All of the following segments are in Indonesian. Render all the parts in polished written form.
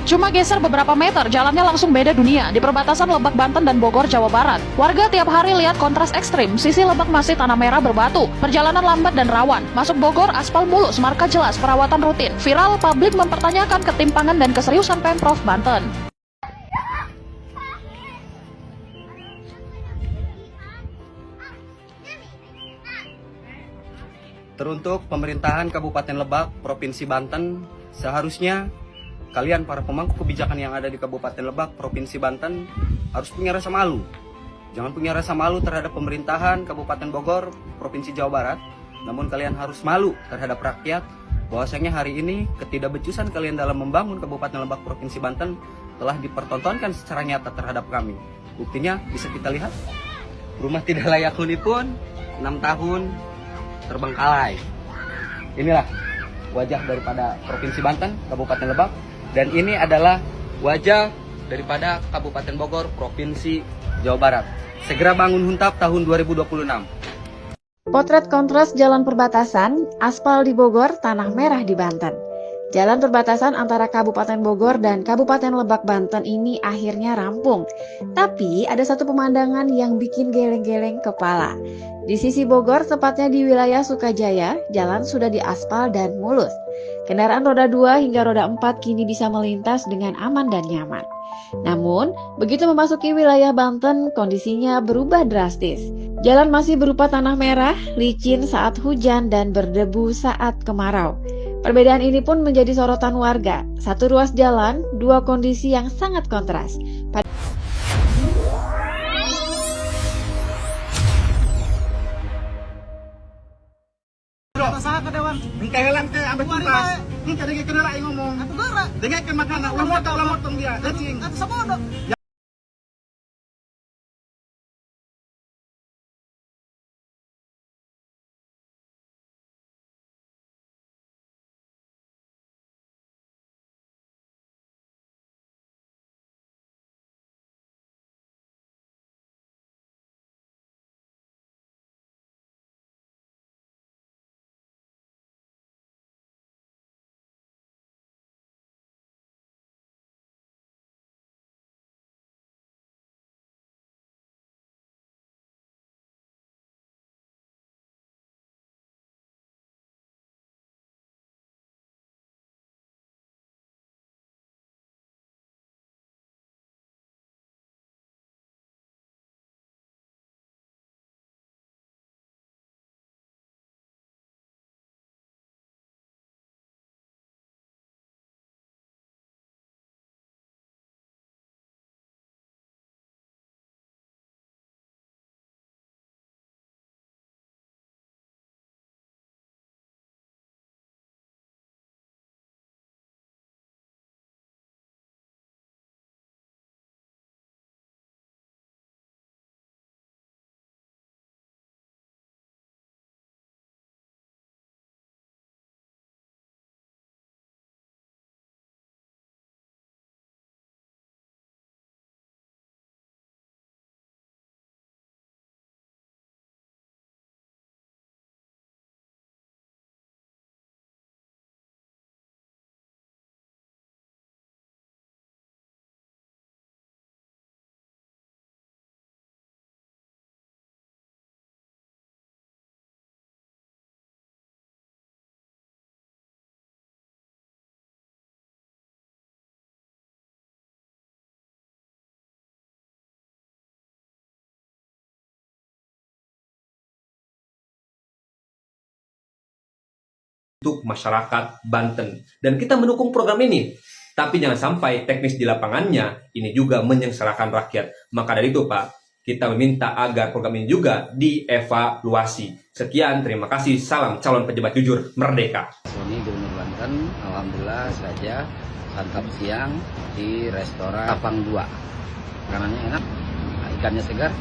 Cuma geser beberapa meter, jalannya langsung beda dunia di perbatasan Lebak Banten dan Bogor, Jawa Barat. Warga tiap hari lihat kontras ekstrim, sisi Lebak masih tanah merah berbatu, perjalanan lambat dan rawan. Masuk Bogor, aspal mulus, marka jelas, perawatan rutin. Viral, publik mempertanyakan ketimpangan dan keseriusan Pemprov Banten. Teruntuk pemerintahan Kabupaten Lebak, Provinsi Banten, seharusnya kalian para pemangku kebijakan yang ada di Kabupaten Lebak, Provinsi Banten harus punya rasa malu. Jangan punya rasa malu terhadap pemerintahan Kabupaten Bogor, Provinsi Jawa Barat. Namun kalian harus malu terhadap rakyat bahwasanya hari ini ketidakbecusan kalian dalam membangun Kabupaten Lebak, Provinsi Banten telah dipertontonkan secara nyata terhadap kami. Buktinya bisa kita lihat, rumah tidak layak huni pun 6 tahun terbengkalai. Inilah wajah daripada Provinsi Banten, Kabupaten Lebak. Dan ini adalah wajah daripada Kabupaten Bogor, Provinsi Jawa Barat. Segera bangun Huntap tahun 2026. Potret kontras jalan perbatasan, aspal di Bogor, tanah merah di Banten. Jalan perbatasan antara Kabupaten Bogor dan Kabupaten Lebak Banten ini akhirnya rampung. Tapi ada satu pemandangan yang bikin geleng-geleng kepala. Di sisi Bogor, tepatnya di wilayah Sukajaya, jalan sudah diaspal dan mulus. Kendaraan roda 2 hingga roda 4 kini bisa melintas dengan aman dan nyaman. Namun, begitu memasuki wilayah Banten, kondisinya berubah drastis. Jalan masih berupa tanah merah, licin saat hujan dan berdebu saat kemarau. Perbedaan ini pun menjadi sorotan warga. Satu ruas jalan, dua kondisi yang sangat kontras. Kailan ke ambek tuntas. Ini tadi ke kendaraan ngomong. Dengar ke makanan, ulang motong dia. Cacing. Untuk masyarakat Banten. Dan kita mendukung program ini. Tapi jangan sampai teknis di lapangannya ini juga menyengsarakan rakyat. Maka dari itu Pak, kita meminta agar program ini juga dievaluasi. Sekian, terima kasih. Salam calon pejabat jujur merdeka. Ini Gubernur Banten, alhamdulillah saja santap siang di restoran Tapang 2. Makanannya enak, ikannya segar,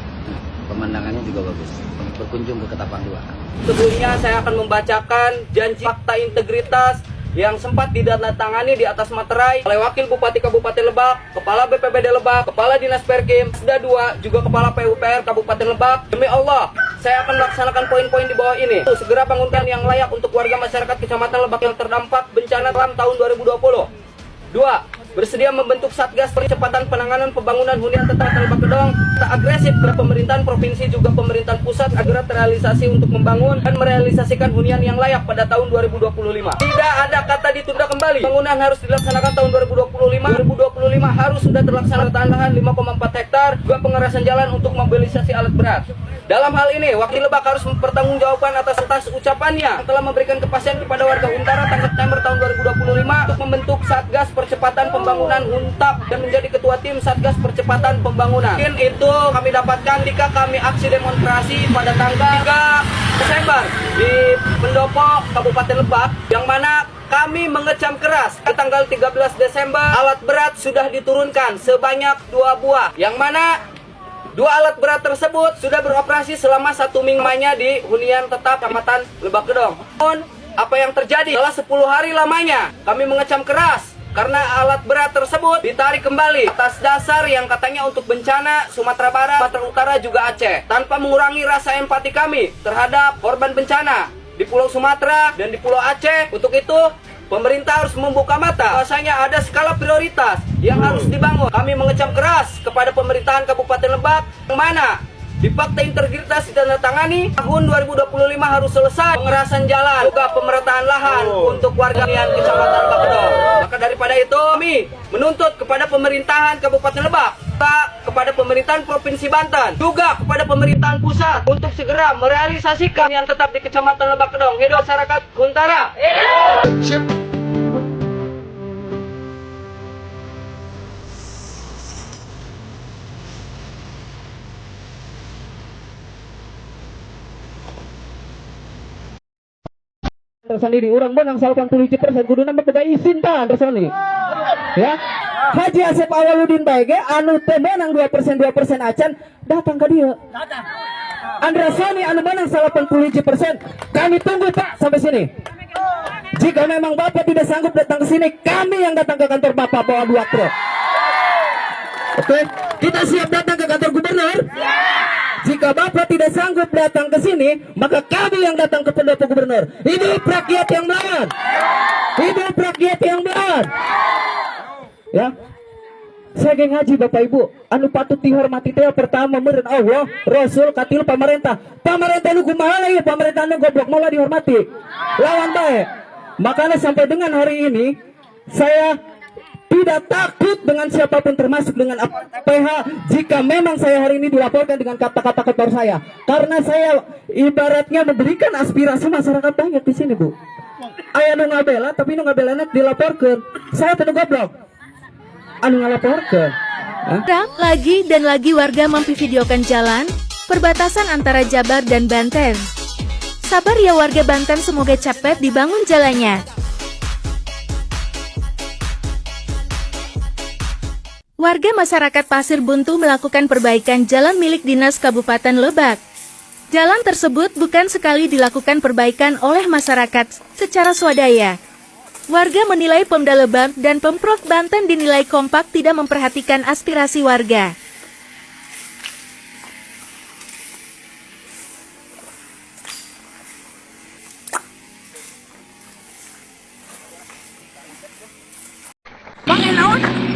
pemandangannya juga bagus. Berkunjung ke Ketapang 2. Sebelumnya saya akan membacakan janji fakta integritas yang sempat ditandatangani di atas materai oleh Wakil Bupati Kabupaten Lebak, Kepala BPBD Lebak, Kepala Dinas Perkim, Sda 2, juga Kepala PUPR Kabupaten Lebak. Demi Allah, saya akan melaksanakan poin-poin di bawah ini. Segera bangunkan yang layak untuk warga masyarakat Kecamatan Lebak yang terdampak bencana dalam tahun 2020. 2. bersedia membentuk Satgas Percepatan Penanganan Pembangunan Hunian Tetap Lebak Kedong. Tak agresif kepada pemerintahan provinsi juga pemerintahan pusat agar terrealisasi untuk membangun dan merealisasikan hunian yang layak pada tahun 2025. Tidak ada kata ditunda kembali. Bangunan harus dilaksanakan tahun 2025. 2025 harus sudah terlaksana lahan 5,4 hektar, juga pengerasan jalan untuk mobilisasi alat berat. Dalam hal ini, Wakil Lebak harus mempertanggungjawabkan atas ucapannya yang telah memberikan kepastian kepada warga Huntara tanggal September tahun 2025 untuk membentuk Satgas Percepatan Pembangunan Huntap dan menjadi ketua tim Satgas Percepatan Pembangunan. Mungkin itu kami dapatkan ketika kami aksi demonstrasi pada tanggal 3 Desember di Pendopo, Kabupaten Lebak, yang mana kami mengecam keras. Ke tanggal 13 Desember, alat berat sudah diturunkan sebanyak 2 buah, yang mana 2 alat berat tersebut sudah beroperasi selama 1 minggu di hunian tetap Kecamatan Lebak Kedong. Namun, apa yang terjadi setelah 10 hari lamanya, kami mengecam keras karena alat berat tersebut ditarik kembali atas dasar yang katanya untuk bencana Sumatera Barat, Sumatera Utara, juga Aceh, tanpa mengurangi rasa empati kami terhadap korban bencana di Pulau Sumatera dan di Pulau Aceh. Untuk itu, pemerintah harus membuka mata bahwasanya ada skala prioritas yang harus dibangun. Kami mengecam keras kepada pemerintahan Kabupaten Lebak yang mana di Fakta Integritas ditandatangani tahun 2025 harus selesai pengerasan jalan, juga pemerataan lahan untuk warga Kecamatan Lebak Kedong. Maka daripada itu kami menuntut kepada pemerintahan Kabupaten Lebak, kepada pemerintahan Provinsi Banten, juga kepada pemerintahan pusat untuk segera merealisasikan yang tetap di Kecamatan Lebak Kedong. Hidup masyarakat Huntara. Sendiri orang benang 80% kudu nambah beda izin kan tersani ya. Haji Asep Awaludin bae anu teu menang 2% acan datang ke dia. Andra Sony anu menang 87%. Kami tunggu Pak sampai sini. Jika memang Bapak tidak sanggup datang ke sini, kami yang datang ke kantor Bapak bawa 2 truk. Oke, kita siap datang ke kantor gubernur. Jika Bapak tidak sanggup datang ke sini, maka kami yang datang ke pendopo gubernur. Hidup rakyat yang melawan. Hidup rakyat yang melawan. Ya. Saya geng haji Bapak Ibu, anu patut dihormati teh pertama meureun Allah, Rasul, katilu pemerintah. Pemerintah nu kumaha ieu, pemerintah nu goblok malah dihormati. Lawan bae. Makanya sampai dengan hari ini saya tidak takut dengan siapapun termasuk dengan PH jika memang saya hari ini dilaporkan dengan kata-kata kotor saya, karena saya ibaratnya memberikan aspirasi masyarakat banyak di sini Bu. Aya nu ngabela tapi nu ngabelana dilaporkan. Saya teu goblok. Anu ngalaporkan. Lagi dan lagi warga memvideokan jalan perbatasan antara Jabar dan Banten. Sabar ya warga Banten, semoga cepat dibangun jalannya. Warga masyarakat Pasir Buntu melakukan perbaikan jalan milik Dinas Kabupaten Lebak. Jalan tersebut bukan sekali dilakukan perbaikan oleh masyarakat secara swadaya. Warga menilai Pemda Lebak dan Pemprov Banten dinilai kompak tidak memperhatikan aspirasi warga.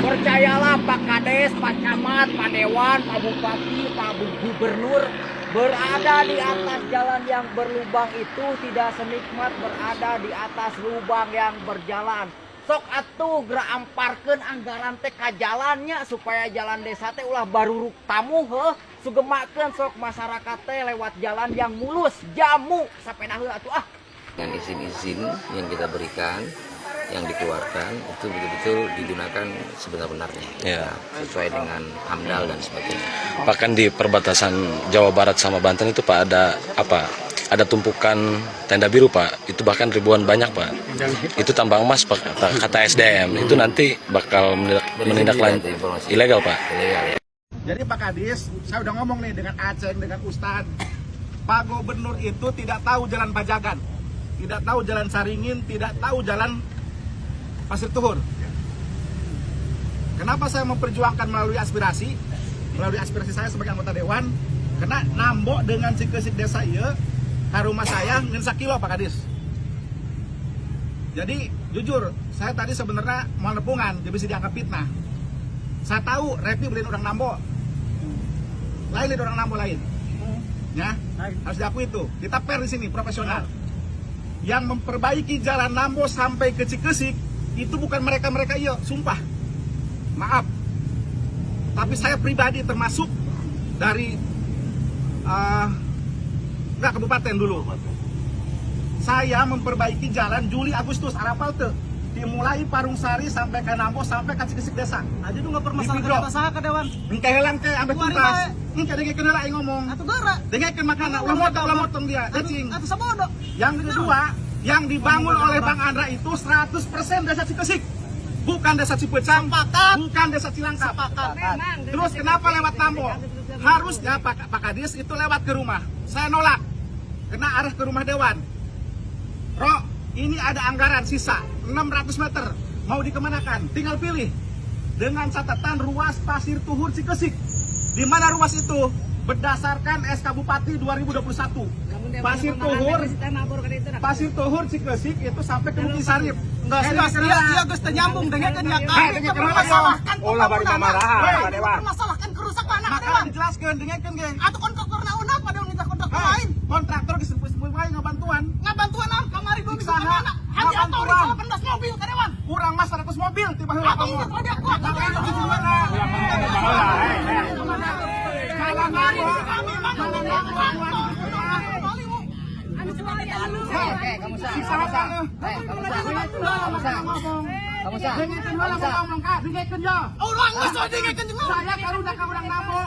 Percayalah Pak Kades, Pak Camat, Pak Dewan, Pak Bupati, Pak Gubernur, berada di atas jalan yang berlubang itu tidak senikmat berada di atas lubang yang berjalan. Sok atuh gerak amparkeun anggaran teh ka jalannya supaya jalan desa teh ulah baruruk tamu heuh, sugemakeun sok masyarakat teh lewat jalan yang mulus, jamu sapena heuh atuh ah. Dengan izin-izin yang kita berikan, yang dikeluarkan itu betul-betul digunakan sebenar-benarnya, ya, sesuai dengan AMDAL dan sebagainya. Bahkan di perbatasan Jawa Barat sama Banten itu Pak ada apa? Ada tumpukan tenda biru Pak. Itu bahkan ribuan banyak Pak. Itu tambang emas Pak, kata SDM. Itu nanti bakal menindaklanjuti ilegal Pak. Ilegal, ya. Jadi Pak Kadis, saya udah ngomong nih dengan Aceh, dengan Ustadz. Pak Gubernur itu tidak tahu jalan Pajagan, tidak tahu jalan Saringin, tidak tahu jalan Pasir Tuhur. Kenapa saya memperjuangkan melalui aspirasi saya sebagai anggota dewan? Karena nambok dengan sikesik desa iya, ke rumah saya ngen 1 kilo Pak Kadis. Jadi Jujur, saya tadi sebenarnya mau nepungan, dia bisa dianggap fitnah. Saya tahu Repi beliin orang Nambo. Lain orang Nambo lain. Ya, harus diakui itu. Kita fair di sini, profesional. Yang memperbaiki jalan Nambo sampai ke Cikesik itu bukan mereka-mereka iya, sumpah. Maaf. Tapi saya pribadi termasuk dari kabupaten dulu. Saya memperbaiki jalan Juli Agustus Arapal tuh. Dimulai Parung Sari sampai ke Nambo sampai ke Cikesik desa. Aja dulu nggak permasalahan kata sah ke dewan. Engke helang teh ambe tuntas. Engke dengekeun heula aing ngomong. Atuh gara. Dengekeun makana ulah motong dia, cacing. Atuh sabodo. Yang kedua, yang dibangun oleh Bang Andra itu 100% desa Cikesik. Bukan desa Cipecang, bukan desa Cilangkap. Terus kenapa lewat Nambo? Harusnya Pak Kadis itu lewat ke rumah. Saya nolak. Kena arah ke rumah dewan. Bro, ini ada anggaran sisa 600 meter. Mau dikemanakan? Tinggal pilih. Dengan catatan ruas Pasir Tuhur Cikesik. Di mana ruas itu? Berdasarkan SK Bupati 2021. Pasir Tuhur Cikesik itu sampai ke Bukit Sarip. Enggak, dia geus teu nyambung dengekeun ya kami permasalahan permasalahan kerusakan anak dewan. Dijelaskeun dengekeun ge. Atuh kontraktorna unap pada minta kontraktor lain. Kontraktor disebut-sebut wae ngabantuan. Ngabantuan naon kamari 2 minggu kemana? Hanya atori 18 mobil ka dewan. Kurang mas 100 mobil tiba heula. Atuh ingat ada kuat. Orang geus dengekeun jeung saya kalau udah ka urang Nambo.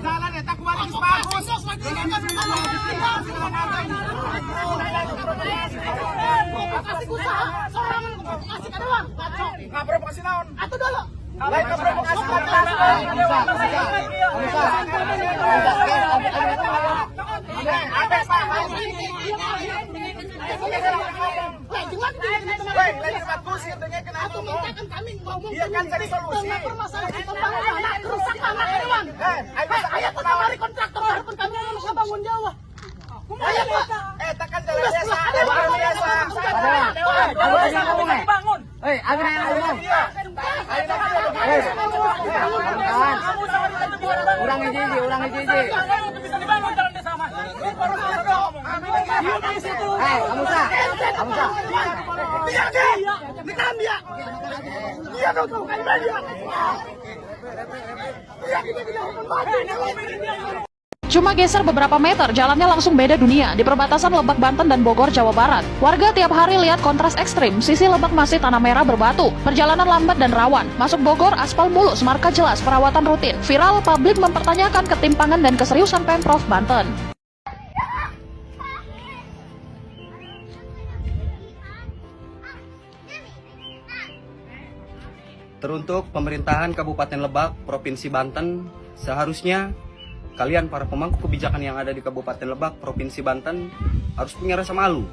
Jalan eta kumaha geus bagus. Provokasi naon? atuh dulu. Iya kan cari solusi. Permasalahan pembangunan kerusakan anak dewan. Aya kamari kontraktor hareupeun kami anu kabangun Jawa. Aya Pak. Eta kan jalan desa. Bangun. Urang hiji. Bisa dibangun jalan desa mah. Cuma geser beberapa meter, jalannya langsung beda dunia di perbatasan Lebak Banten dan Bogor, Jawa Barat. Warga tiap hari lihat kontras ekstrim, sisi Lebak masih tanah merah berbatu, perjalanan lambat dan rawan. Masuk Bogor, aspal mulus, marka jelas, perawatan rutin. Viral, publik mempertanyakan ketimpangan dan keseriusan Pemprov Banten. Teruntuk pemerintahan Kabupaten Lebak, Provinsi Banten, seharusnya kalian para pemangku kebijakan yang ada di Kabupaten Lebak, Provinsi Banten harus punya rasa malu.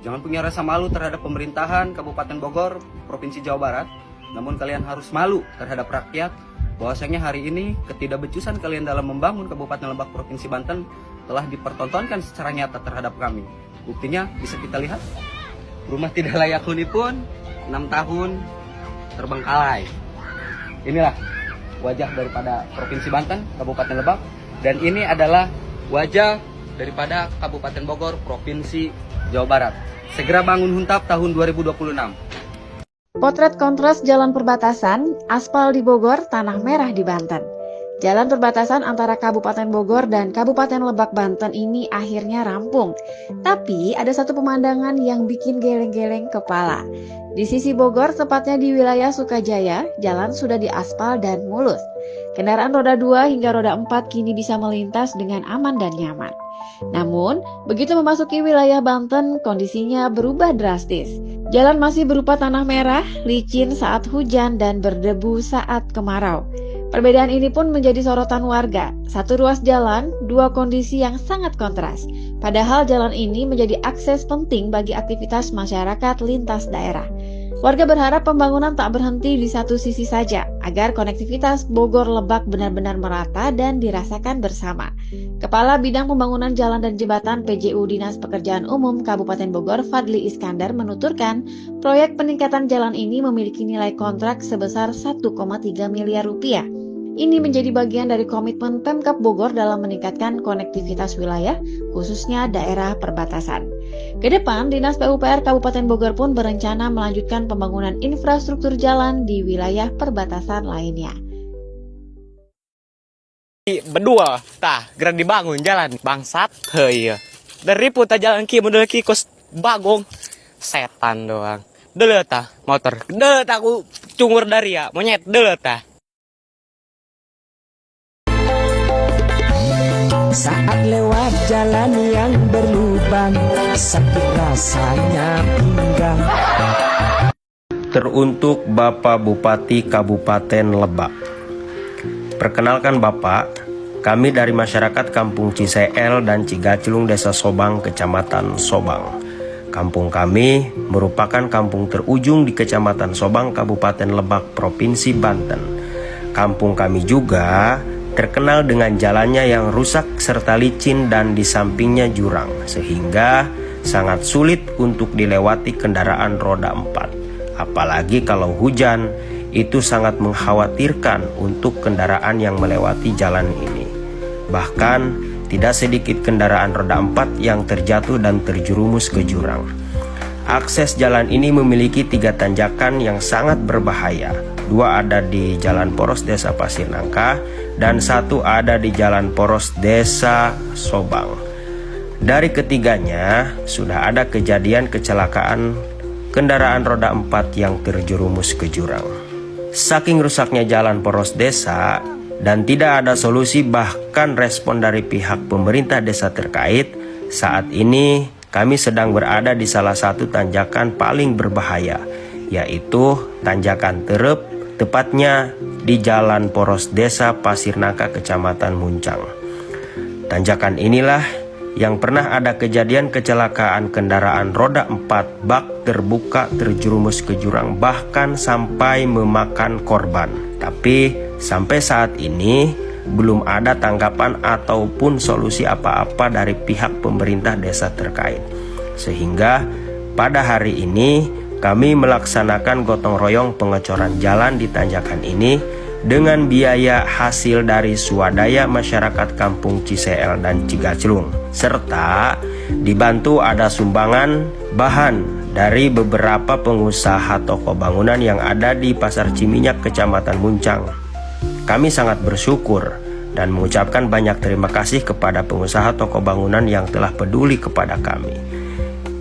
Jangan punya rasa malu terhadap pemerintahan Kabupaten Bogor, Provinsi Jawa Barat. Namun kalian harus malu terhadap rakyat bahwasanya hari ini ketidakbecusan kalian dalam membangun Kabupaten Lebak, Provinsi Banten telah dipertontonkan secara nyata terhadap kami. Buktinya bisa kita lihat. Rumah tidak layak huni pun 6 tahun terbengkalai. Inilah wajah daripada Provinsi Banten, Kabupaten Lebak. Dan ini adalah wajah daripada Kabupaten Bogor, Provinsi Jawa Barat. Segera bangun Huntap tahun 2026. Potret kontras jalan perbatasan, aspal di Bogor, tanah merah di Banten. Jalan perbatasan antara Kabupaten Bogor dan Kabupaten Lebak Banten ini akhirnya rampung. Tapi ada satu pemandangan yang bikin geleng-geleng kepala. Di sisi Bogor, tepatnya di wilayah Sukajaya, jalan sudah diaspal dan mulus. Kendaraan roda 2 hingga roda 4 kini bisa melintas dengan aman dan nyaman. Namun, begitu memasuki wilayah Banten, kondisinya berubah drastis. Jalan masih berupa tanah merah, licin saat hujan dan berdebu saat kemarau. Perbedaan ini pun menjadi sorotan warga. Satu ruas jalan, dua kondisi yang sangat kontras. Padahal jalan ini menjadi akses penting bagi aktivitas masyarakat lintas daerah. Warga berharap pembangunan tak berhenti di satu sisi saja, agar konektivitas Bogor-Lebak benar-benar merata dan dirasakan bersama. Kepala Bidang Pembangunan Jalan dan Jembatan PJU Dinas Pekerjaan Umum Kabupaten Bogor, Fadli Iskandar, menuturkan, proyek peningkatan jalan ini memiliki nilai kontrak sebesar 1,3 miliar rupiah. Ini menjadi bagian dari komitmen Pemkab Bogor dalam meningkatkan konektivitas wilayah, khususnya daerah perbatasan. Kedepan, Dinas PUPR Kabupaten Bogor pun berencana melanjutkan pembangunan infrastruktur jalan di wilayah perbatasan lainnya. Berdua, gerak dibangun jalan bangsat, hei. Dari putar jalan ki model ki kos bagong, setan doang. Dele motor, dele aku cungur dari ya, monyet dele Saat lewat jalan yang berlubang, sakit rasanya pinggang. Teruntuk Bapak Bupati Kabupaten Lebak. Perkenalkan Bapak, kami dari masyarakat Kampung Ciseel dan Cigacilung, Desa Sobang, Kecamatan Sobang. Kampung kami merupakan kampung terujung di Kecamatan Sobang, Kabupaten Lebak, Provinsi Banten. Kampung kami juga terkenal dengan jalannya yang rusak serta licin dan di sampingnya jurang, sehingga sangat sulit untuk dilewati kendaraan roda 4. Apalagi kalau hujan, itu sangat mengkhawatirkan untuk kendaraan yang melewati jalan ini. Bahkan tidak sedikit kendaraan roda 4 yang terjatuh dan terjerumus ke jurang. Akses jalan ini memiliki 3 tanjakan yang sangat berbahaya. 2 ada di Jalan Poros Desa Pasir Nangka dan 1 ada di Jalan Poros Desa Sobang. Dari ketiganya sudah ada kejadian kecelakaan kendaraan roda 4 yang terjerumus ke jurang. Saking rusaknya Jalan Poros Desa dan tidak ada solusi bahkan respon dari pihak pemerintah desa terkait, saat ini kami sedang berada di salah satu tanjakan paling berbahaya, yaitu Tanjakan Terep, tepatnya di Jalan Poros Desa Pasir Nangka, Kecamatan Muncang. Tanjakan inilah yang pernah ada kejadian kecelakaan kendaraan roda 4 bak terbuka terjerumus ke jurang, bahkan sampai memakan korban. Tapi sampai saat ini belum ada tanggapan ataupun solusi apa-apa dari pihak pemerintah desa terkait. Sehingga pada hari ini kami melaksanakan gotong royong pengecoran jalan di tanjakan ini dengan biaya hasil dari swadaya masyarakat Kampung Ciseel dan Cigacilung, serta dibantu ada sumbangan bahan dari beberapa pengusaha toko bangunan yang ada di Pasar Ciminyak, Kecamatan Muncang. Kami sangat bersyukur dan mengucapkan banyak terima kasih kepada pengusaha toko bangunan yang telah peduli kepada kami.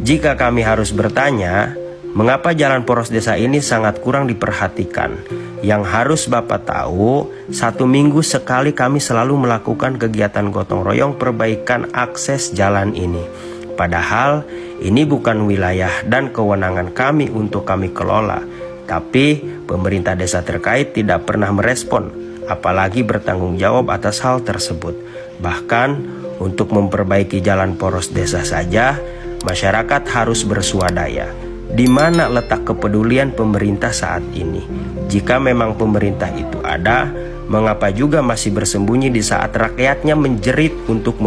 Jika kami harus bertanya, mengapa jalan poros desa ini sangat kurang diperhatikan? Yang harus Bapak tahu, 1 minggu sekali kami selalu melakukan kegiatan gotong royong perbaikan akses jalan ini. Padahal ini bukan wilayah dan kewenangan kami untuk kami kelola. Tapi pemerintah desa terkait tidak pernah merespon, apalagi bertanggung jawab atas hal tersebut. Bahkan untuk memperbaiki jalan poros desa saja, masyarakat harus berswadaya. Di mana letak kepedulian pemerintah saat ini? Jika memang pemerintah itu ada, mengapa juga masih bersembunyi di saat rakyatnya menjerit untuk